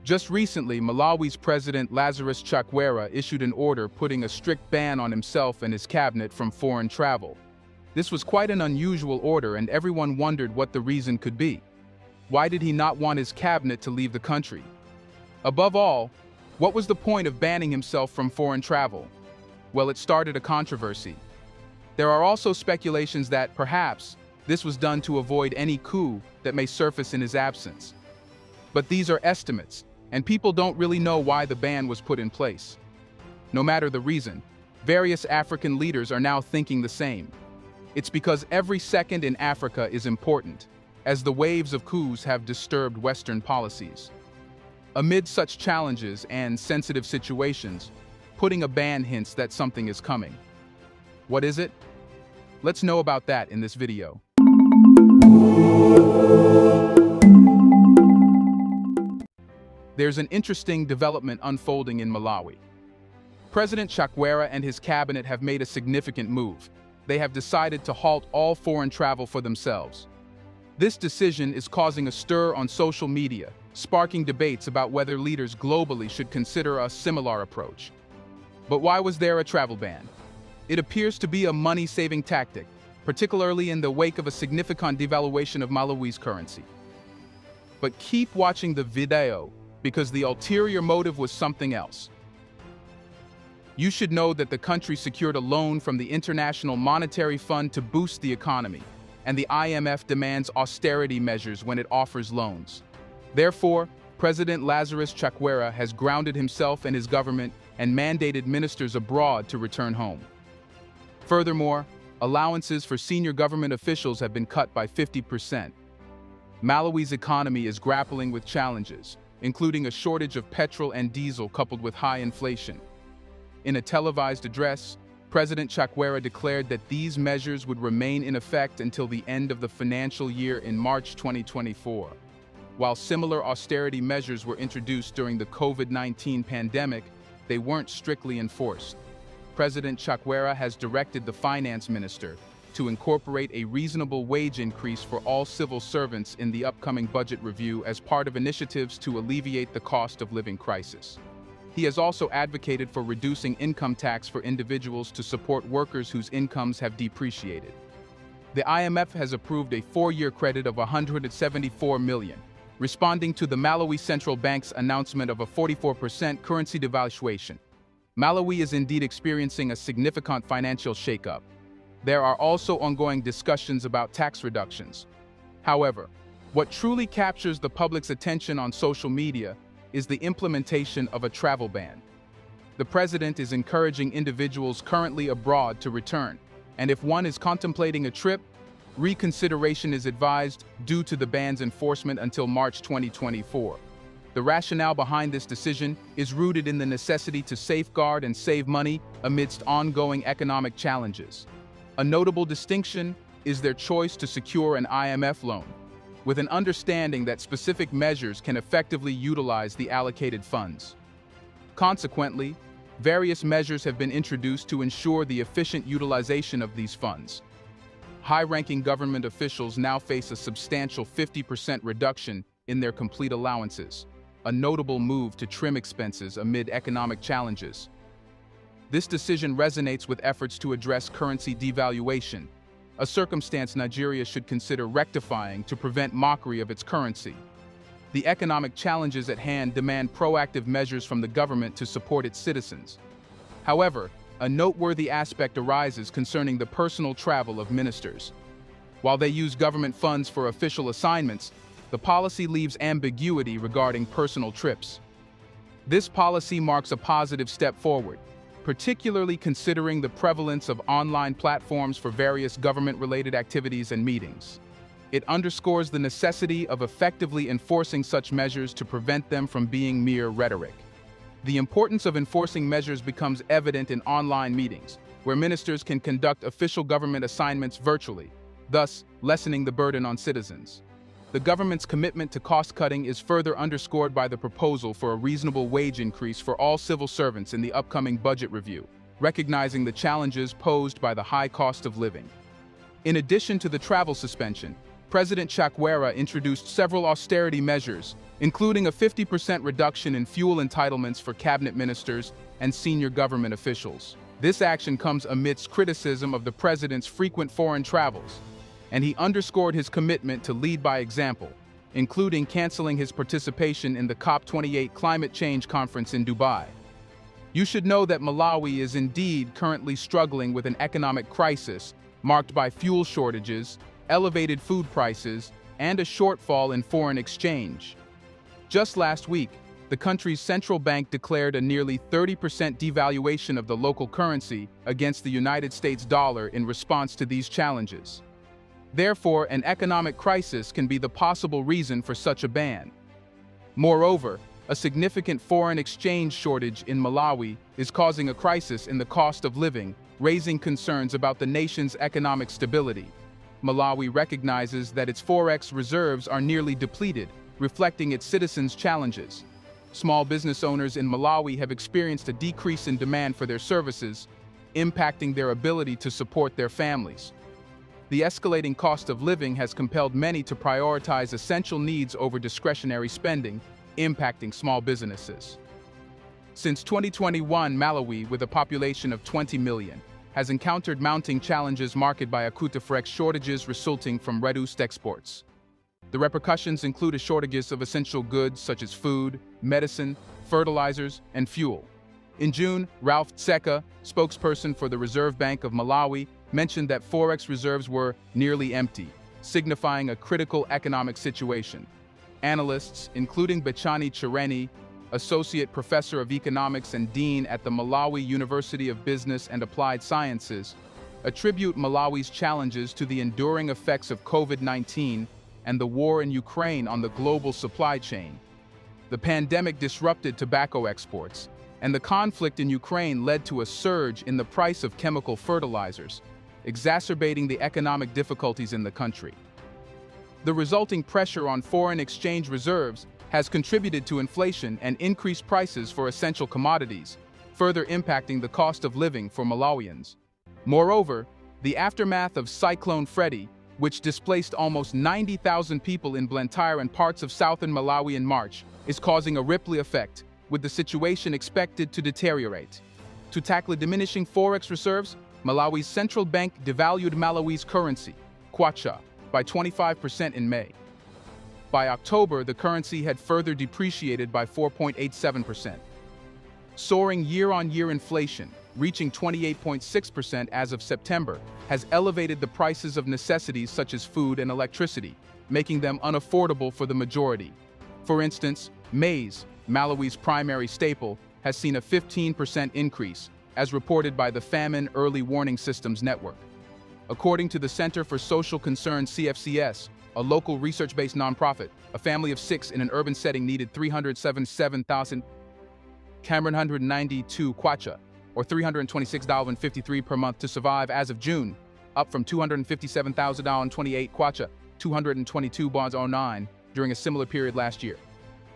Just recently, Malawi's President Lazarus Chakwera issued an order putting a strict ban on himself and his cabinet from foreign travel. This was quite an unusual order, and everyone wondered what the reason could be. Why did he not want his cabinet to leave the country? Above all, what was the point of banning himself from foreign travel? Well, it started a controversy. There are also speculations that, perhaps, this was done to avoid any coup that may surface in his absence. But these are estimates, and people don't really know why the ban was put in place. No matter the reason, various African leaders are now thinking the same. It's because every second in Africa is important, as the waves of coups have disturbed Western policies. Amid such challenges and sensitive situations, putting a ban hints that something is coming. What is it? Let's know about that in this video. There's an interesting development unfolding in Malawi. President Chakwera and his cabinet have made a significant move. They have decided to halt all foreign travel for themselves. This decision is causing a stir on social media, sparking debates about whether leaders globally should consider a similar approach. But why was there a travel ban? It appears to be a money-saving tactic, particularly in the wake of a significant devaluation of Malawi's currency. But keep watching the video, because the ulterior motive was something else. You should know that the country secured a loan from the International Monetary Fund to boost the economy, and the IMF demands austerity measures when it offers loans. Therefore, President Lazarus Chakwera has grounded himself and his government and mandated ministers abroad to return home. Furthermore, allowances for senior government officials have been cut by 50%. Malawi's economy is grappling with challenges, including a shortage of petrol and diesel coupled with high inflation. In a televised address, President Chakwera declared that these measures would remain in effect until the end of the financial year in March 2024. While similar austerity measures were introduced during the COVID-19 pandemic, they weren't strictly enforced. President Chakwera has directed the finance minister to incorporate a reasonable wage increase for all civil servants in the upcoming budget review as part of initiatives to alleviate the cost of living crisis. He has also advocated for reducing income tax for individuals to support workers whose incomes have depreciated. The IMF has approved a 4-year credit of $174 million, responding to the Malawi Central Bank's announcement of a 44% currency devaluation. Malawi is indeed experiencing a significant financial shakeup. There are also ongoing discussions about tax reductions. However, what truly captures the public's attention on social media is the implementation of a travel ban. The president is encouraging individuals currently abroad to return, and if one is contemplating a trip, reconsideration is advised due to the ban's enforcement until March 2024. The rationale behind this decision is rooted in the necessity to safeguard and save money amidst ongoing economic challenges. A notable distinction is their choice to secure an IMF loan, with an understanding that specific measures can effectively utilize the allocated funds. Consequently, various measures have been introduced to ensure the efficient utilization of these funds. High-ranking government officials now face a substantial 50% reduction in their complete allowances, a notable move to trim expenses amid economic challenges. This decision resonates with efforts to address currency devaluation, a circumstance Nigeria should consider rectifying to prevent mockery of its currency. The economic challenges at hand demand proactive measures from the government to support its citizens. However, a noteworthy aspect arises concerning the personal travel of ministers. While they use government funds for official assignments, the policy leaves ambiguity regarding personal trips. This policy marks a positive step forward, particularly considering the prevalence of online platforms for various government-related activities and meetings. It underscores the necessity of effectively enforcing such measures to prevent them from being mere rhetoric. The importance of enforcing measures becomes evident in online meetings, where ministers can conduct official government assignments virtually, thus lessening the burden on citizens. The government's commitment to cost-cutting is further underscored by the proposal for a reasonable wage increase for all civil servants in the upcoming budget review, recognizing the challenges posed by the high cost of living. In addition to the travel suspension, President Chakwera introduced several austerity measures, including a 50% reduction in fuel entitlements for cabinet ministers and senior government officials. This action comes amidst criticism of the president's frequent foreign travels, and he underscored his commitment to lead by example, including canceling his participation in the COP28 climate change conference in Dubai. You should know that Malawi is indeed currently struggling with an economic crisis marked by fuel shortages, elevated food prices, and a shortfall in foreign exchange. Just last week, the country's central bank declared a nearly 30% devaluation of the local currency against the United States dollar in response to these challenges. Therefore, an economic crisis can be the possible reason for such a ban. Moreover, a significant foreign exchange shortage in Malawi is causing a crisis in the cost of living, raising concerns about the nation's economic stability. Malawi recognizes that its forex reserves are nearly depleted, reflecting its citizens' challenges. Small business owners in Malawi have experienced a decrease in demand for their services, impacting their ability to support their families. The escalating cost of living has compelled many to prioritize essential needs over discretionary spending, impacting small businesses. Since 2021, Malawi, with a population of 20 million, has encountered mounting challenges marked by acute forex shortages resulting from reduced exports. The repercussions include shortages of essential goods such as food, medicine, fertilizers, and fuel. In June, Ralph Tseka, spokesperson for the Reserve Bank of Malawi, mentioned that forex reserves were nearly empty, signifying a critical economic situation. Analysts, including Bechani Chireni, Associate Professor of Economics and Dean at the Malawi University of Business and Applied Sciences, attribute Malawi's challenges to the enduring effects of COVID-19 and the war in Ukraine on the global supply chain. The pandemic disrupted tobacco exports, and the conflict in Ukraine led to a surge in the price of chemical fertilizers, exacerbating the economic difficulties in the country. The resulting pressure on foreign exchange reserves has contributed to inflation and increased prices for essential commodities, further impacting the cost of living for Malawians. Moreover, the aftermath of Cyclone Freddy, which displaced almost 90,000 people in Blantyre and parts of southern Malawi in March, is causing a ripple effect, with the situation expected to deteriorate. To tackle diminishing forex reserves, Malawi's central bank devalued Malawi's currency, kwacha, by 25% in May. By October, the currency had further depreciated by 4.87%. Soaring year-on-year inflation, reaching 28.6% as of September, has elevated the prices of necessities such as food and electricity, making them unaffordable for the majority. For instance, maize, Malawi's primary staple, has seen a 15% increase, as reported by the Famine Early Warning Systems Network. According to the Center for Social Concern CFCS, a local research-based nonprofit, a family of 6 in an urban setting needed 377,192 kwacha, or $326.53 per month to survive as of June, up from 257,028 kwacha, $222.09 during a similar period last year.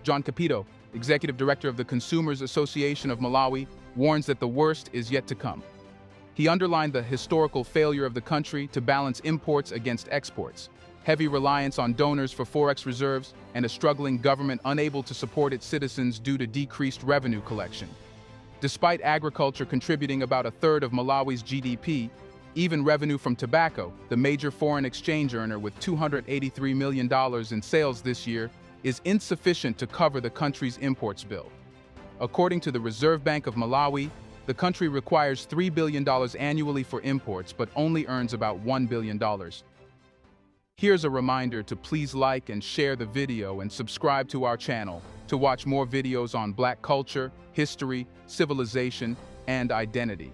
John Capito, executive director of the Consumers Association of Malawi, warns that the worst is yet to come. He underlined the historical failure of the country to balance imports against exports, heavy reliance on donors for forex reserves, and a struggling government unable to support its citizens due to decreased revenue collection. Despite agriculture contributing about a third of Malawi's GDP, even revenue from tobacco, the major foreign exchange earner with $283 million in sales this year, is insufficient to cover the country's imports bill. According to the Reserve Bank of Malawi, the country requires $3 billion annually for imports but only earns about $1 billion. Here's a reminder to please like and share the video and subscribe to our channel to watch more videos on Black culture, history, civilization, and identity.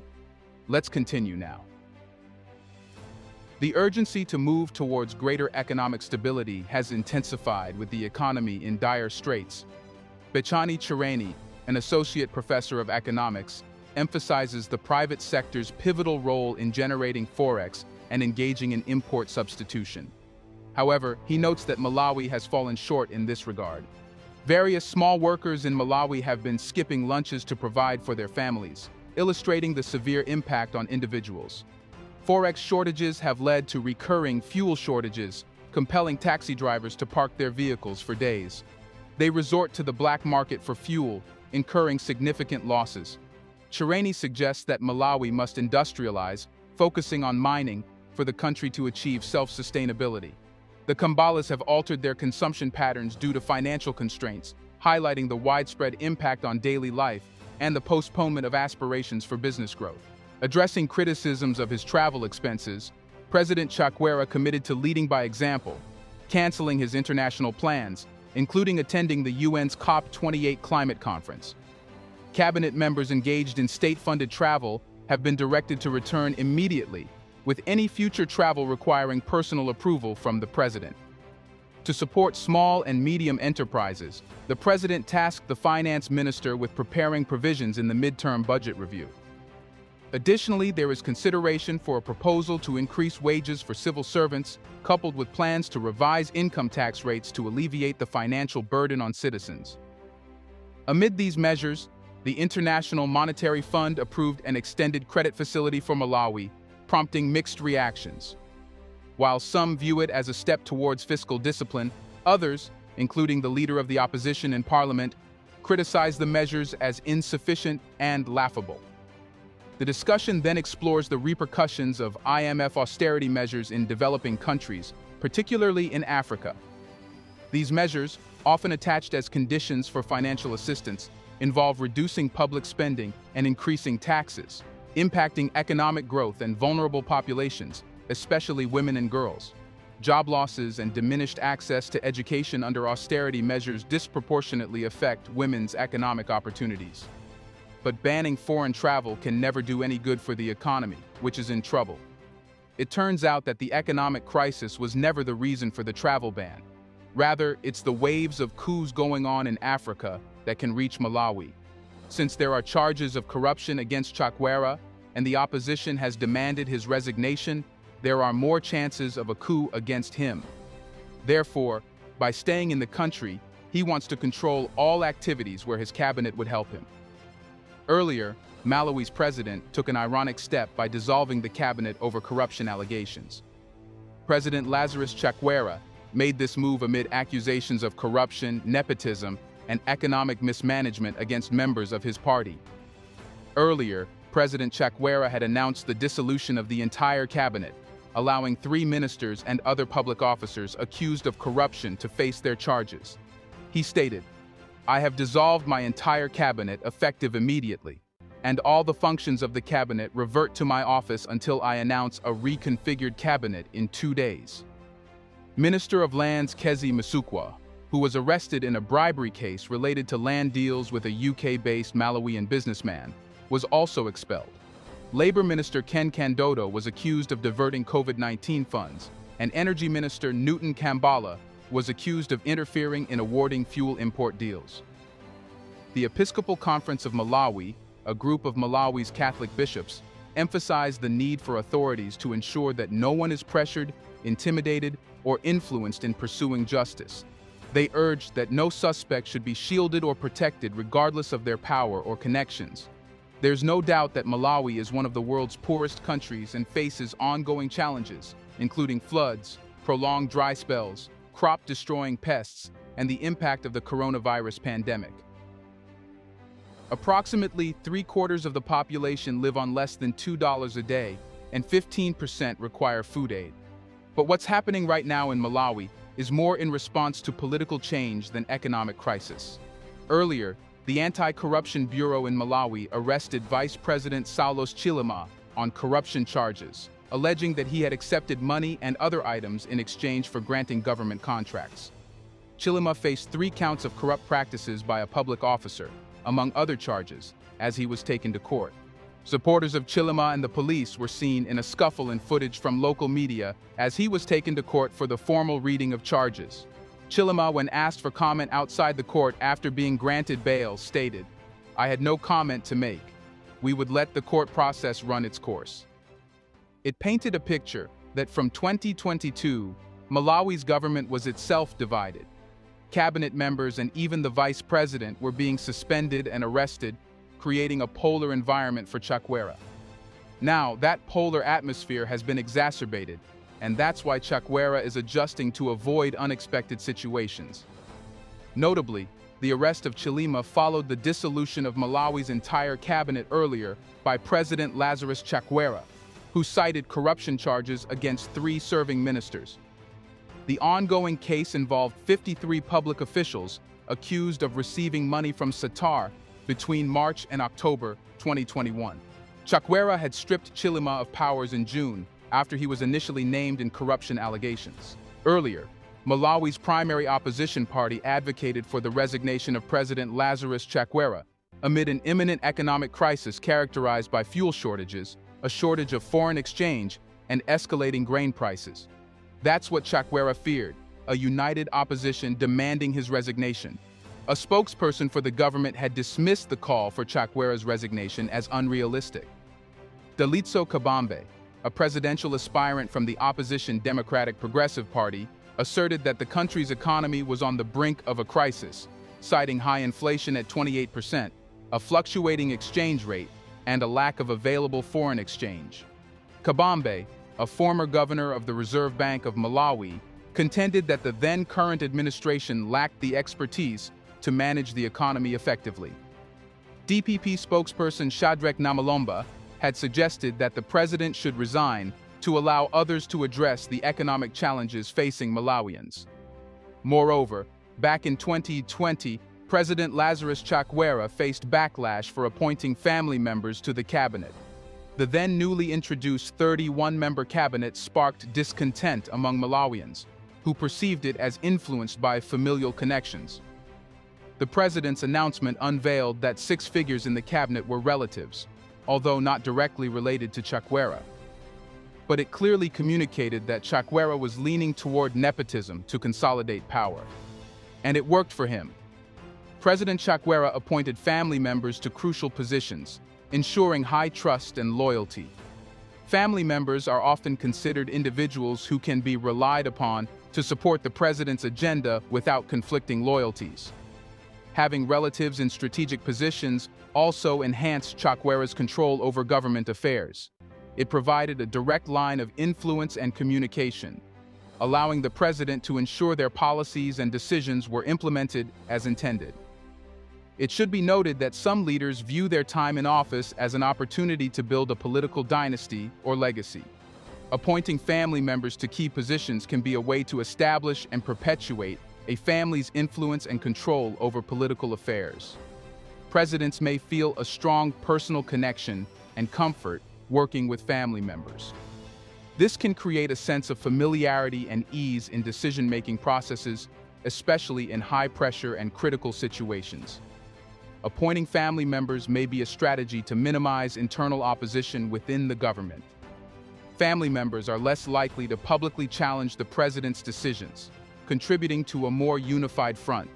Let's continue now. The urgency to move towards greater economic stability has intensified with the economy in dire straits. Bechani Chireni, an associate professor of economics, emphasizes the private sector's pivotal role in generating forex and engaging in import substitution. However, he notes that Malawi has fallen short in this regard. Various small workers in Malawi have been skipping lunches to provide for their families, illustrating the severe impact on individuals. Forex shortages have led to recurring fuel shortages, compelling taxi drivers to park their vehicles for days. They resort to the black market for fuel, incurring significant losses. Chireni suggests that Malawi must industrialize, focusing on mining, for the country to achieve self-sustainability. The Kambalas have altered their consumption patterns due to financial constraints, highlighting the widespread impact on daily life and the postponement of aspirations for business growth. Addressing criticisms of his travel expenses, President Chakwera committed to leading by example, canceling his international plans, including attending the UN's COP28 climate conference. Cabinet members engaged in state-funded travel have been directed to return immediately, with any future travel requiring personal approval from the president. To support small and medium enterprises, the president tasked the finance minister with preparing provisions in the midterm budget review. Additionally, there is consideration for a proposal to increase wages for civil servants, coupled with plans to revise income tax rates to alleviate the financial burden on citizens. Amid these measures, the International Monetary Fund approved an extended credit facility for Malawi, prompting mixed reactions. While some view it as a step towards fiscal discipline, others, including the leader of the opposition in parliament, criticize the measures as insufficient and laughable. The discussion then explores the repercussions of IMF austerity measures in developing countries, particularly in Africa. These measures, often attached as conditions for financial assistance, involve reducing public spending and increasing taxes, impacting economic growth and vulnerable populations, especially women and girls. Job losses and diminished access to education under austerity measures disproportionately affect women's economic opportunities. But banning foreign travel can never do any good for the economy, which is in trouble. It turns out that the economic crisis was never the reason for the travel ban. Rather, it's the waves of coups going on in Africa that can reach Malawi. Since there are charges of corruption against Chakwera and the opposition has demanded his resignation, there are more chances of a coup against him. Therefore, by staying in the country, he wants to control all activities where his cabinet would help him. Earlier, Malawi's president took an ironic step by dissolving the cabinet over corruption allegations. President Lazarus Chakwera made this move amid accusations of corruption, nepotism, and economic mismanagement against members of his party. Earlier, President Chakwera had announced the dissolution of the entire cabinet, allowing 3 ministers and other public officers accused of corruption to face their charges. He stated, "I have dissolved my entire cabinet effective immediately, and all the functions of the cabinet revert to my office until I announce a reconfigured cabinet in 2 days." Minister of Lands Kezi Musukwa, who was arrested in a bribery case related to land deals with a UK-based Malawian businessman, was also expelled. Labor Minister Ken Kandodo was accused of diverting COVID-19 funds, and Energy Minister Newton Kambala was accused of interfering in awarding fuel import deals. The Episcopal Conference of Malawi, a group of Malawi's Catholic bishops, emphasized the need for authorities to ensure that no one is pressured, intimidated, or influenced in pursuing justice. They urged that no suspect should be shielded or protected regardless of their power or connections. There's no doubt that Malawi is one of the world's poorest countries and faces ongoing challenges, including floods, prolonged dry spells, crop-destroying pests, and the impact of the coronavirus pandemic. Approximately 3/4 of the population live on less than $2 a day, and 15% require food aid. But what's happening right now in Malawi is more in response to political change than economic crisis. Earlier, the Anti-Corruption Bureau in Malawi arrested Vice President Saulos Chilima on corruption charges, alleging that he had accepted money and other items in exchange for granting government contracts. Chilima faced 3 counts of corrupt practices by a public officer, among other charges, as he was taken to court. Supporters of Chilima and the police were seen in a scuffle in footage from local media as he was taken to court for the formal reading of charges. Chilima, when asked for comment outside the court after being granted bail, stated, "I had no comment to make. We would let the court process run its course." It painted a picture that from 2022, Malawi's government was itself divided. Cabinet members and even the vice president were being suspended and arrested, creating a polar environment for Chakwera. Now, that polar atmosphere has been exacerbated, and that's why Chakwera is adjusting to avoid unexpected situations. Notably, the arrest of Chilima followed the dissolution of Malawi's entire cabinet earlier by President Lazarus Chakwera, who cited corruption charges against 3 serving ministers. The ongoing case involved 53 public officials accused of receiving money from Satar between March and October 2021. Chakwera had stripped Chilima of powers in June after he was initially named in corruption allegations. Earlier, Malawi's primary opposition party advocated for the resignation of President Lazarus Chakwera amid an imminent economic crisis characterized by fuel shortages, a shortage of foreign exchange, and escalating grain prices. That's what Chakwera feared, a united opposition demanding his resignation. A spokesperson for the government had dismissed the call for Chakwera's resignation as unrealistic. Dalitso Kabambe, a presidential aspirant from the opposition Democratic Progressive Party, asserted that the country's economy was on the brink of a crisis, citing high inflation at 28%, a fluctuating exchange rate, and a lack of available foreign exchange. Kabambe, a former governor of the Reserve Bank of Malawi, contended that the then-current administration lacked the expertise to manage the economy effectively. DPP spokesperson Shadrack Namalomba had suggested that the president should resign to allow others to address the economic challenges facing Malawians. Moreover, back in 2020, President Lazarus Chakwera faced backlash for appointing family members to the cabinet. The then newly introduced 31-member cabinet sparked discontent among Malawians, who perceived it as influenced by familial connections. The president's announcement unveiled that 6 figures in the cabinet were relatives, although not directly related to Chakwera. But it clearly communicated that Chakwera was leaning toward nepotism to consolidate power. And it worked for him. President Chakwera appointed family members to crucial positions, ensuring high trust and loyalty. Family members are often considered individuals who can be relied upon to support the president's agenda without conflicting loyalties. Having relatives in strategic positions also enhanced Chakwera's control over government affairs. It provided a direct line of influence and communication, allowing the president to ensure their policies and decisions were implemented as intended. It should be noted that some leaders view their time in office as an opportunity to build a political dynasty or legacy. Appointing family members to key positions can be a way to establish and perpetuate a family's influence and control over political affairs. Presidents may feel a strong personal connection and comfort working with family members. This can create a sense of familiarity and ease in decision-making processes, especially in high-pressure and critical situations. Appointing family members may be a strategy to minimize internal opposition within the government. Family members are less likely to publicly challenge the president's decisions, contributing to a more unified front.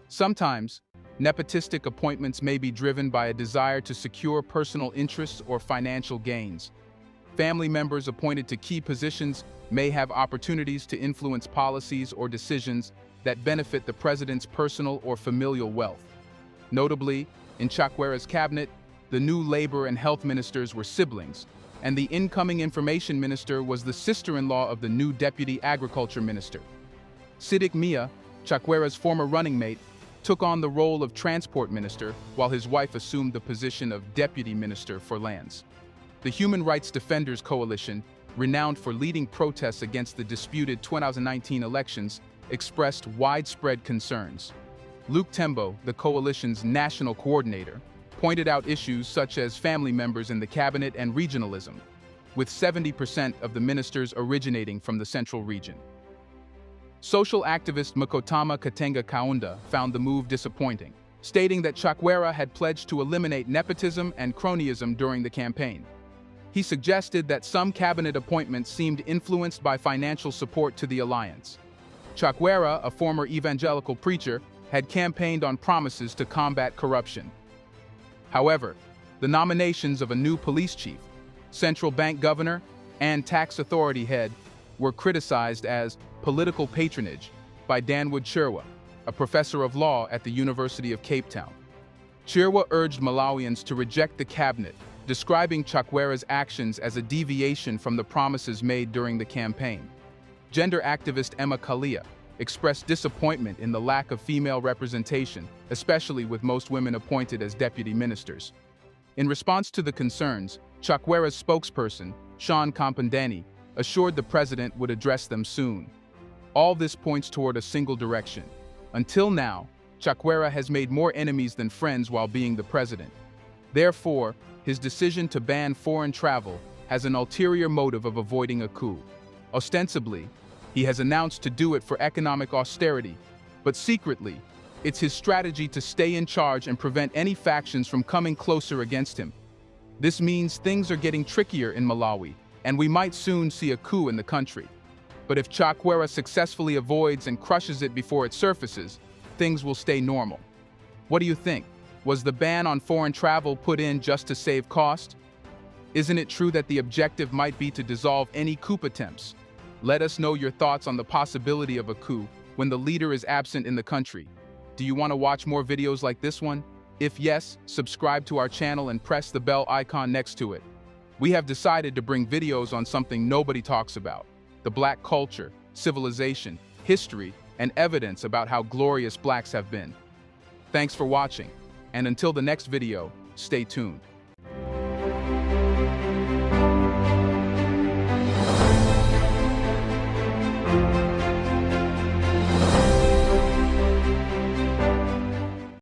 Sometimes, nepotistic appointments may be driven by a desire to secure personal interests or financial gains. Family members appointed to key positions may have opportunities to influence policies or decisions that benefit the president's personal or familial wealth. Notably, in Chakwera's cabinet, the new labor and health ministers were siblings, and the incoming information minister was the sister-in-law of the new deputy agriculture minister. Sidik Mia, Chakwera's former running mate, took on the role of transport minister while his wife assumed the position of deputy minister for lands. The Human Rights Defenders Coalition, renowned for leading protests against the disputed 2019 elections, expressed widespread concerns. Luke Tembo, the coalition's national coordinator, pointed out issues such as family members in the cabinet and regionalism, with 70% of the ministers originating from the central region. Social activist Mukotama Katenga Kaunda found the move disappointing, stating that Chakwera had pledged to eliminate nepotism and cronyism during the campaign. He suggested that some cabinet appointments seemed influenced by financial support to the alliance. Chakwera, a former evangelical preacher, had campaigned on promises to combat corruption. However, the nominations of a new police chief, central bank governor, and tax authority head were criticized as political patronage by Danwood Chirwa, a professor of law at the University of Cape Town. Chirwa urged Malawians to reject the cabinet, describing Chakwera's actions as a deviation from the promises made during the campaign. Gender activist Emma Kalia expressed disappointment in the lack of female representation, especially with most women appointed as deputy ministers. In response to the concerns, Chakwera's spokesperson, Sean Kampandani, assured the president would address them soon. All this points toward a single direction. Until now, Chakwera has made more enemies than friends while being the president. Therefore, his decision to ban foreign travel has an ulterior motive of avoiding a coup. Ostensibly, he has announced to do it for economic austerity, but secretly, it's his strategy to stay in charge and prevent any factions from coming closer against him. This means things are getting trickier in Malawi, and we might soon see a coup in the country. But if Chakwera successfully avoids and crushes it before it surfaces, things will stay normal. What do you think? Was the ban on foreign travel put in just to save cost? Isn't it true that the objective might be to dissolve any coup attempts? Let us know your thoughts on the possibility of a coup when the leader is absent in the country. Do you want to watch more videos like this one? If yes, subscribe to our channel and press the bell icon next to it. We have decided to bring videos on something nobody talks about: the Black culture, civilization, history, and evidence about how glorious Blacks have been. Thanks for watching, and until the next video, stay tuned.